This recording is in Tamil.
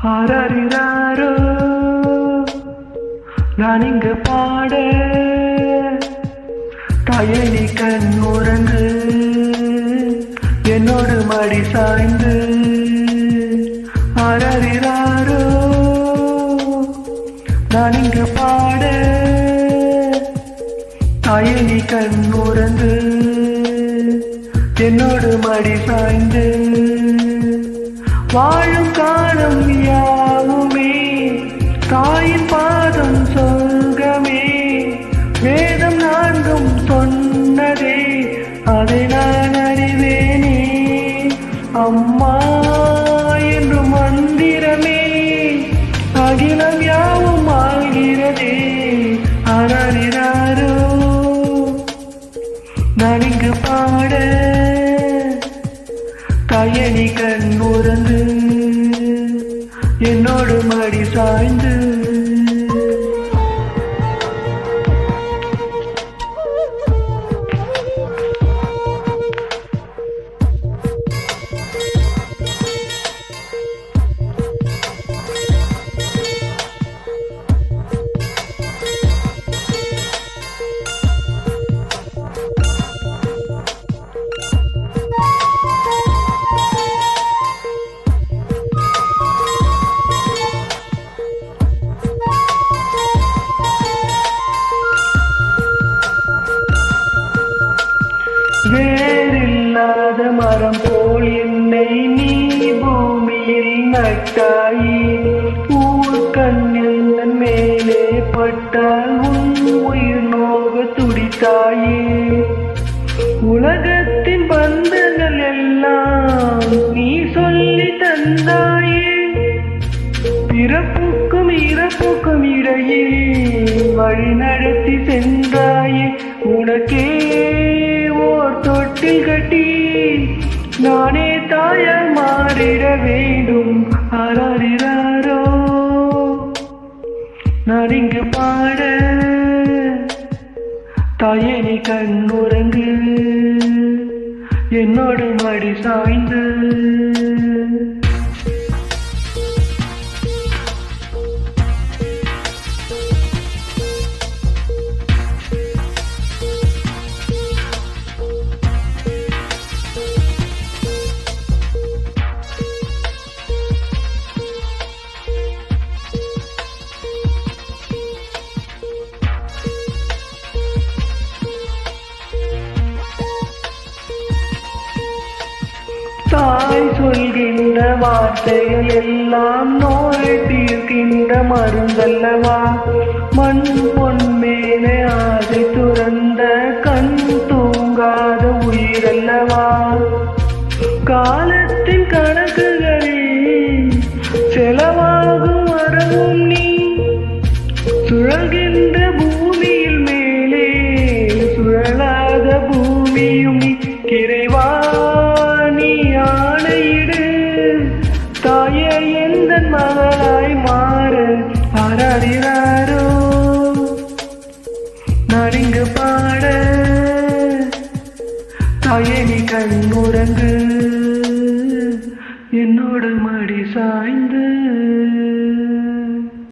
ஆராரிராரோ நான் இங்க பாட தாயணி கண் உறங்கு என்னோடு மடி சாய்ந்து ஆராரிராரோ நான் இங்க பாட தாயணி கண் உறங்கு என்னோடு மடி சாய்ந்து வாழும் காலம் யாவுமே தாயின் பாதம் சொர்க்கமே வேதம் நான்கும் சொன்னதே அதை நான் அறிவேனே அம்மா என்று மந்திரமே அகிலம் யாவும் ஆகிறதே ஆராரிராரோ நான் இங்கு பாட தாயணி கண் உறங்கு என்னோடு மடி சாய்ந்து வேறில்லாத மரம் போல் என்னை நீ பூமியில் நட்டாயே ஊர் கண்ணில் மேலே பட்டால் உன் உயிர் நோக துடித்தாயே உலகத்தின் பந்தங்கள் எல்லாம் நீ சொல்லி தந்தாயே பிறப்புக்கும் இறப்புக்கும் இடையே வழி நடத்தி சென்றாயே உனக்கே ஓர் தொட்டில் கட்டி நானே தாயாய் மாறிட வேண்டும் ஆராரிராரோ நான் இங்கு பாட தாயணி கண் உறங்கு என்னோடு மடி சாய்ந்து தாய் சொல்கின்ற வார்த்தைகள் எல்லாம் நோய் தீர்க்கின்ற மருந்தல்லவா மண் பொன்மேலே ஆசை துறந்த கண் தூங்காத உயிரல்லவா காலத்தின் கணக்குகளே செலவாகும் வரவும் நீ சுழல்கின்ற பூமியில் மேலே சுழலாத பூமியும் நீ கிரைவா ஆணையிடு தாயே எந்த மகளாய் மாற ஆராரிராரோ நான் இங்கு பாட தாயணி கண் உறங்கு என்னோடு மடி சாய்ந்து